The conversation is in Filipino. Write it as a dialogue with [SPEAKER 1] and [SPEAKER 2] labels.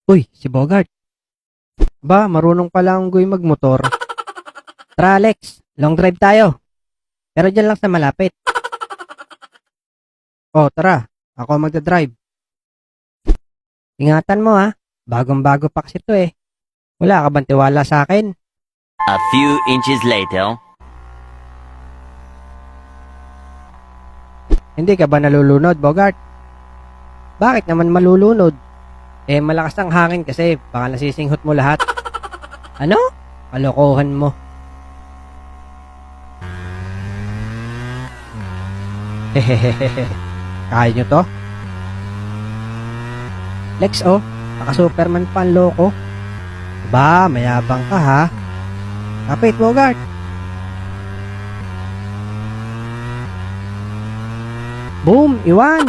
[SPEAKER 1] Uy, si Bogart. Ba, marunong pala ang guy magmotor. Tara Alex, long drive tayo. Pero dyan lang sa malapit. Oh, tara. Ako magdadrive. Ingatan mo ha. Bagong-bago pa kasi to eh. Wala ka bang tiwala sa akin?
[SPEAKER 2] A few inches later.
[SPEAKER 1] Hindi ka ba nalulunod, Bogart? Bakit naman malulunod? Eh, malakas ang hangin kasi baka nasisinghot mo lahat. Ano? Kalokohan mo. Hehehehe. Kaya nyo to? Lex, oh. Naka-Superman pa ang loko. Ba, mayabang ka ha. Kapit, Bogart. Boom, iwan.